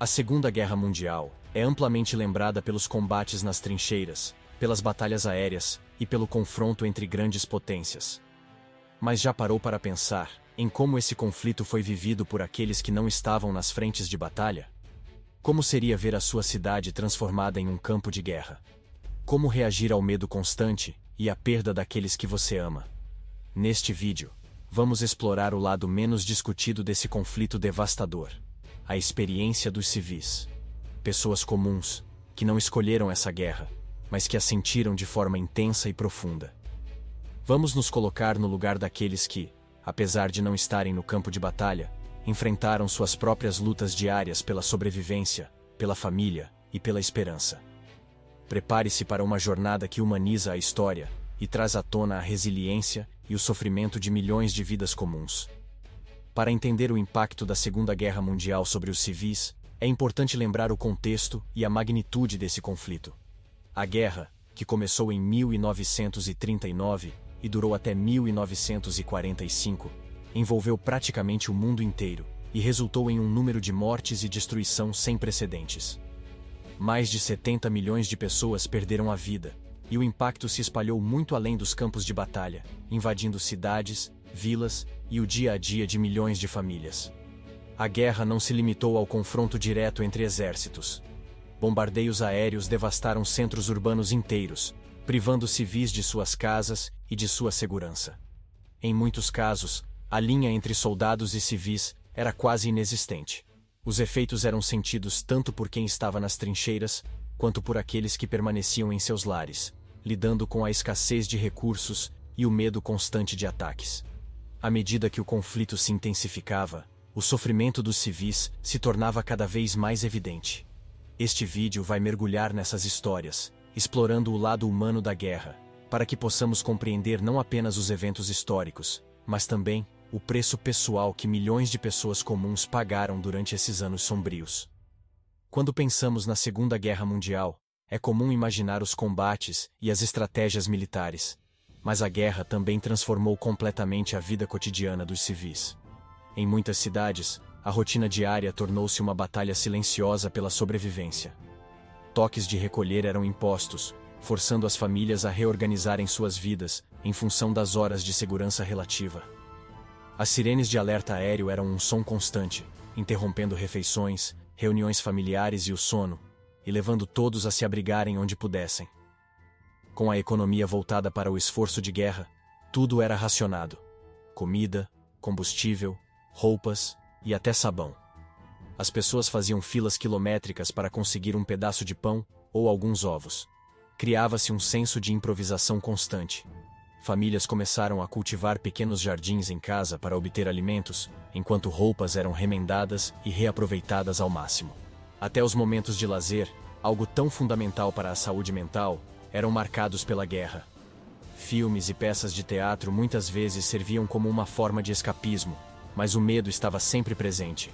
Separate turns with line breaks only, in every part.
A Segunda Guerra Mundial é amplamente lembrada pelos combates nas trincheiras, pelas batalhas aéreas e pelo confronto entre grandes potências. Mas já parou para pensar em como esse conflito foi vivido por aqueles que não estavam nas frentes de batalha? Como seria ver a sua cidade transformada em um campo de guerra? Como reagir ao medo constante e à perda daqueles que você ama? Neste vídeo, vamos explorar o lado menos discutido desse conflito devastador: a experiência dos civis. Pessoas comuns, que não escolheram essa guerra, mas que a sentiram de forma intensa e profunda. Vamos nos colocar no lugar daqueles que, apesar de não estarem no campo de batalha, enfrentaram suas próprias lutas diárias pela sobrevivência, pela família e pela esperança. Prepare-se para uma jornada que humaniza a história e traz à tona a resiliência e o sofrimento de milhões de vidas comuns. Para entender o impacto da Segunda Guerra Mundial sobre os civis, é importante lembrar o contexto e a magnitude desse conflito. A guerra, que começou em 1939 e durou até 1945, envolveu praticamente o mundo inteiro e resultou em um número de mortes e destruição sem precedentes. Mais de 70 milhões de pessoas perderam a vida, e o impacto se espalhou muito além dos campos de batalha, invadindo cidades, vilas e o dia a dia de milhões de famílias. A guerra não se limitou ao confronto direto entre exércitos. Bombardeios aéreos devastaram centros urbanos inteiros, privando civis de suas casas e de sua segurança. Em muitos casos, a linha entre soldados e civis era quase inexistente. Os efeitos eram sentidos tanto por quem estava nas trincheiras, quanto por aqueles que permaneciam em seus lares, lidando com a escassez de recursos e o medo constante de ataques. À medida que o conflito se intensificava, o sofrimento dos civis se tornava cada vez mais evidente. Este vídeo vai mergulhar nessas histórias, explorando o lado humano da guerra, para que possamos compreender não apenas os eventos históricos, mas também o preço pessoal que milhões de pessoas comuns pagaram durante esses anos sombrios. Quando pensamos na Segunda Guerra Mundial, é comum imaginar os combates e as estratégias militares, mas a guerra também transformou completamente a vida cotidiana dos civis. Em muitas cidades, a rotina diária tornou-se uma batalha silenciosa pela sobrevivência. Toques de recolher eram impostos, forçando as famílias a reorganizarem suas vidas em função das horas de segurança relativa. As sirenes de alerta aéreo eram um som constante, interrompendo refeições, reuniões familiares e o sono, e levando todos a se abrigarem onde pudessem. Com a economia voltada para o esforço de guerra, tudo era racionado: comida, combustível, roupas e até sabão. As pessoas faziam filas quilométricas para conseguir um pedaço de pão ou alguns ovos. Criava-se um senso de improvisação constante. Famílias começaram a cultivar pequenos jardins em casa para obter alimentos, enquanto roupas eram remendadas e reaproveitadas ao máximo. Até os momentos de lazer, algo tão fundamental para a saúde mental, eram marcados pela guerra. Filmes e peças de teatro muitas vezes serviam como uma forma de escapismo, mas o medo estava sempre presente.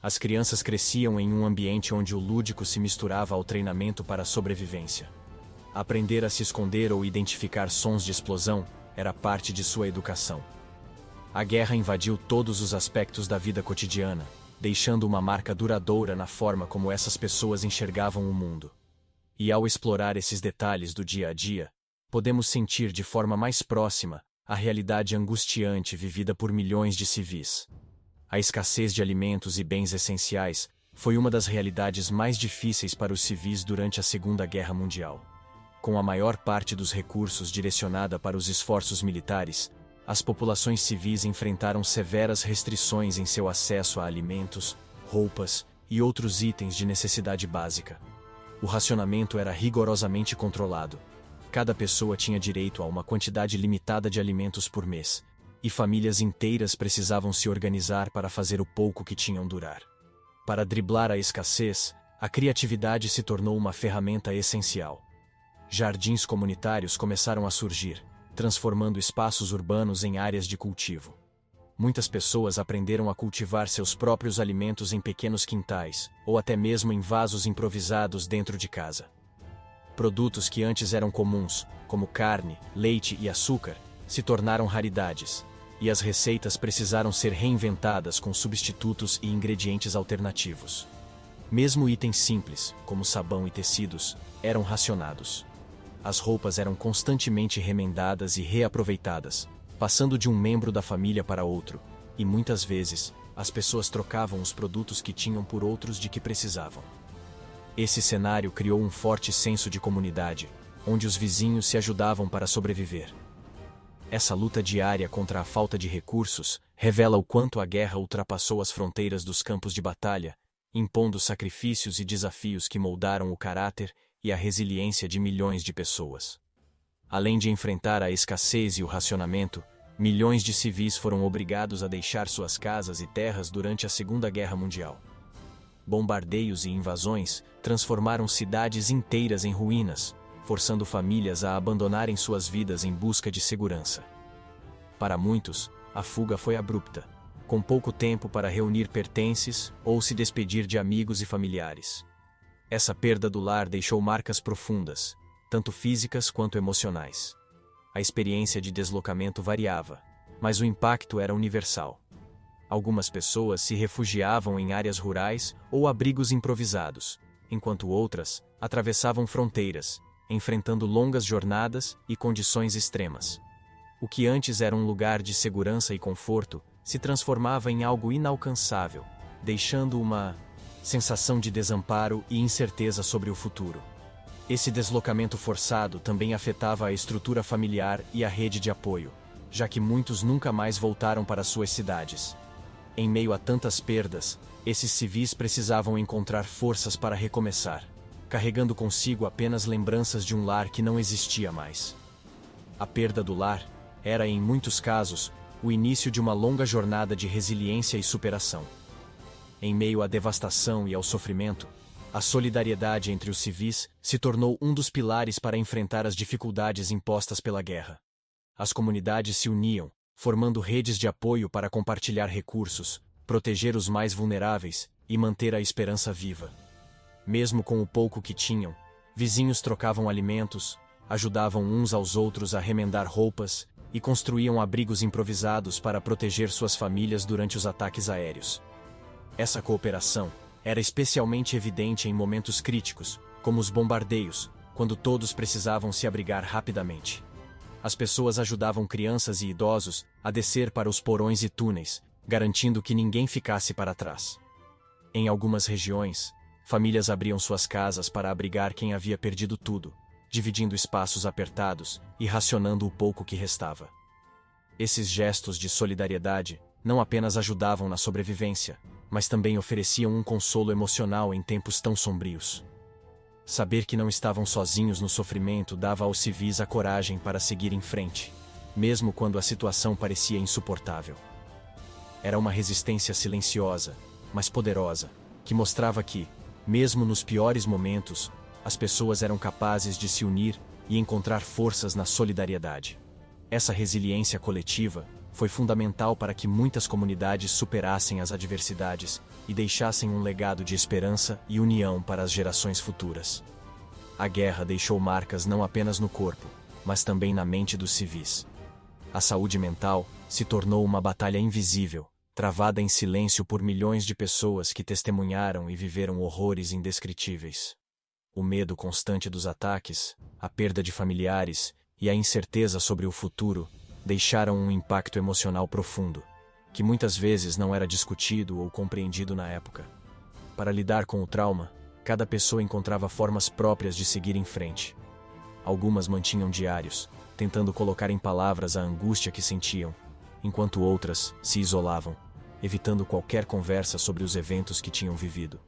As crianças cresciam em um ambiente onde o lúdico se misturava ao treinamento para a sobrevivência. Aprender a se esconder ou identificar sons de explosão era parte de sua educação. A guerra invadiu todos os aspectos da vida cotidiana, deixando uma marca duradoura na forma como essas pessoas enxergavam o mundo. E ao explorar esses detalhes do dia a dia, podemos sentir de forma mais próxima a realidade angustiante vivida por milhões de civis. A escassez de alimentos e bens essenciais foi uma das realidades mais difíceis para os civis durante a Segunda Guerra Mundial. Com a maior parte dos recursos direcionada para os esforços militares, as populações civis enfrentaram severas restrições em seu acesso a alimentos, roupas e outros itens de necessidade básica. O racionamento era rigorosamente controlado. Cada pessoa tinha direito a uma quantidade limitada de alimentos por mês, e famílias inteiras precisavam se organizar para fazer o pouco que tinham durar. Para driblar a escassez, a criatividade se tornou uma ferramenta essencial. Jardins comunitários começaram a surgir, transformando espaços urbanos em áreas de cultivo. Muitas pessoas aprenderam a cultivar seus próprios alimentos em pequenos quintais, ou até mesmo em vasos improvisados dentro de casa. Produtos que antes eram comuns, como carne, leite e açúcar, se tornaram raridades, e as receitas precisaram ser reinventadas com substitutos e ingredientes alternativos. Mesmo itens simples, como sabão e tecidos, eram racionados. As roupas eram constantemente remendadas e reaproveitadas, passando de um membro da família para outro, e muitas vezes, as pessoas trocavam os produtos que tinham por outros de que precisavam. Esse cenário criou um forte senso de comunidade, onde os vizinhos se ajudavam para sobreviver. Essa luta diária contra a falta de recursos revela o quanto a guerra ultrapassou as fronteiras dos campos de batalha, impondo sacrifícios e desafios que moldaram o caráter e a resiliência de milhões de pessoas. Além de enfrentar a escassez e o racionamento, milhões de civis foram obrigados a deixar suas casas e terras durante a Segunda Guerra Mundial. Bombardeios e invasões transformaram cidades inteiras em ruínas, forçando famílias a abandonarem suas vidas em busca de segurança. Para muitos, a fuga foi abrupta, com pouco tempo para reunir pertences ou se despedir de amigos e familiares. Essa perda do lar deixou marcas profundas, tanto físicas quanto emocionais. A experiência de deslocamento variava, mas o impacto era universal. Algumas pessoas se refugiavam em áreas rurais ou abrigos improvisados, enquanto outras atravessavam fronteiras, enfrentando longas jornadas e condições extremas. O que antes era um lugar de segurança e conforto se transformava em algo inalcançável, deixando uma sensação de desamparo e incerteza sobre o futuro. Esse deslocamento forçado também afetava a estrutura familiar e a rede de apoio, já que muitos nunca mais voltaram para suas cidades. Em meio a tantas perdas, esses civis precisavam encontrar forças para recomeçar, carregando consigo apenas lembranças de um lar que não existia mais. A perda do lar era, em muitos casos, o início de uma longa jornada de resiliência e superação. Em meio à devastação e ao sofrimento, a solidariedade entre os civis se tornou um dos pilares para enfrentar as dificuldades impostas pela guerra. As comunidades se uniam, formando redes de apoio para compartilhar recursos, proteger os mais vulneráveis e manter a esperança viva. Mesmo com o pouco que tinham, vizinhos trocavam alimentos, ajudavam uns aos outros a remendar roupas e construíam abrigos improvisados para proteger suas famílias durante os ataques aéreos. Essa cooperação era especialmente evidente em momentos críticos, como os bombardeios, quando todos precisavam se abrigar rapidamente. As pessoas ajudavam crianças e idosos a descer para os porões e túneis, garantindo que ninguém ficasse para trás. Em algumas regiões, famílias abriam suas casas para abrigar quem havia perdido tudo, dividindo espaços apertados e racionando o pouco que restava. Esses gestos de solidariedade não apenas ajudavam na sobrevivência, mas também ofereciam um consolo emocional em tempos tão sombrios. Saber que não estavam sozinhos no sofrimento dava aos civis a coragem para seguir em frente, mesmo quando a situação parecia insuportável. Era uma resistência silenciosa, mas poderosa, que mostrava que, mesmo nos piores momentos, as pessoas eram capazes de se unir e encontrar forças na solidariedade. Essa resiliência coletiva foi fundamental para que muitas comunidades superassem as adversidades e deixassem um legado de esperança e união para as gerações futuras. A guerra deixou marcas não apenas no corpo, mas também na mente dos civis. A saúde mental se tornou uma batalha invisível, travada em silêncio por milhões de pessoas que testemunharam e viveram horrores indescritíveis. O medo constante dos ataques, a perda de familiares e a incerteza sobre o futuro deixaram um impacto emocional profundo, que muitas vezes não era discutido ou compreendido na época. Para lidar com o trauma, cada pessoa encontrava formas próprias de seguir em frente. Algumas mantinham diários, tentando colocar em palavras a angústia que sentiam, enquanto outras se isolavam, evitando qualquer conversa sobre os eventos que tinham vivido.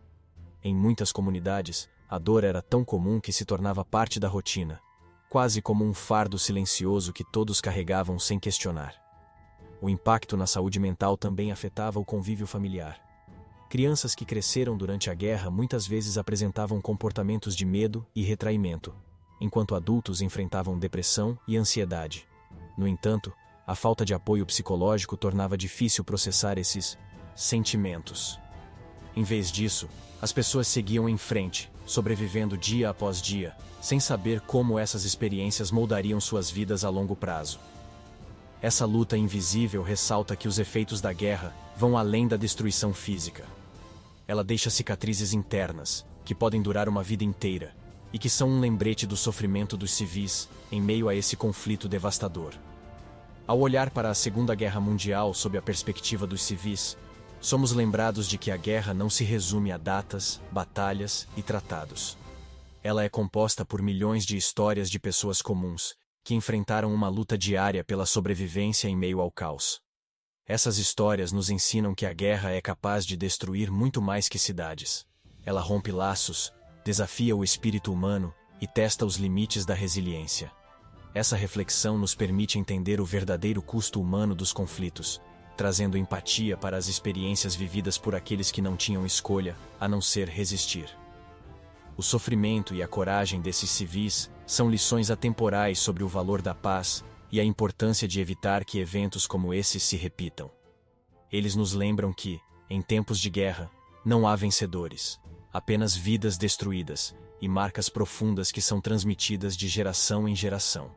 Em muitas comunidades, a dor era tão comum que se tornava parte da rotina, quase como um fardo silencioso que todos carregavam sem questionar. O impacto na saúde mental também afetava o convívio familiar. Crianças que cresceram durante a guerra muitas vezes apresentavam comportamentos de medo e retraimento, enquanto adultos enfrentavam depressão e ansiedade. No entanto, a falta de apoio psicológico tornava difícil processar esses sentimentos. Em vez disso, as pessoas seguiam em frente, sobrevivendo dia após dia, sem saber como essas experiências moldariam suas vidas a longo prazo. Essa luta invisível ressalta que os efeitos da guerra vão além da destruição física. ela deixa cicatrizes internas, que podem durar uma vida inteira, e que são um lembrete do sofrimento dos civis em meio a esse conflito devastador. Ao olhar para a Segunda Guerra Mundial sob a perspectiva dos civis, somos lembrados de que a guerra não se resume a datas, batalhas e tratados. Ela é composta por milhões de histórias de pessoas comuns, que enfrentaram uma luta diária pela sobrevivência em meio ao caos. Essas histórias nos ensinam que a guerra é capaz de destruir muito mais que cidades. Ela rompe laços, desafia o espírito humano e testa os limites da resiliência. Essa reflexão nos permite entender o verdadeiro custo humano dos conflitos, trazendo empatia para as experiências vividas por aqueles que não tinham escolha, a não ser resistir. O sofrimento e a coragem desses civis são lições atemporais sobre o valor da paz e a importância de evitar que eventos como esses se repitam. Eles nos lembram que, em tempos de guerra, não há vencedores, apenas vidas destruídas e marcas profundas que são transmitidas de geração em geração.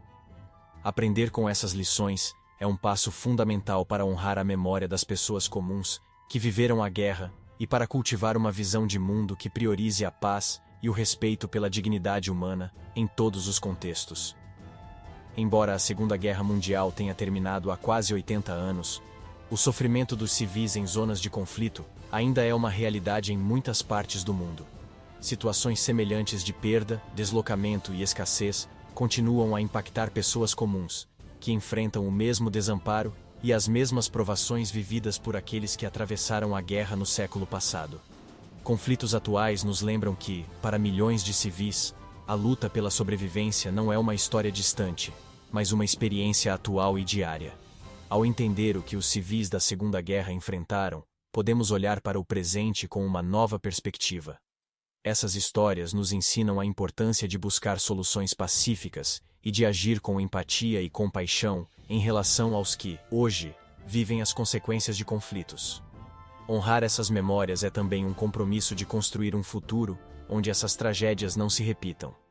Aprender com essas lições é um passo fundamental para honrar a memória das pessoas comuns que viveram a guerra e para cultivar uma visão de mundo que priorize a paz e o respeito pela dignidade humana em todos os contextos. Embora a Segunda Guerra Mundial tenha terminado há quase 80 anos, o sofrimento dos civis em zonas de conflito ainda é uma realidade em muitas partes do mundo. Situações semelhantes de perda, deslocamento e escassez continuam a impactar pessoas comuns, que enfrentam o mesmo desamparo e as mesmas provações vividas por aqueles que atravessaram a guerra no século passado. Conflitos atuais nos lembram que, para milhões de civis, a luta pela sobrevivência não é uma história distante, mas uma experiência atual e diária. Ao entender o que os civis da Segunda Guerra enfrentaram, podemos olhar para o presente com uma nova perspectiva. Essas histórias nos ensinam a importância de buscar soluções pacíficas e de agir com empatia e compaixão em relação aos que, hoje, vivem as consequências de conflitos. Honrar essas memórias é também um compromisso de construir um futuro onde essas tragédias não se repitam.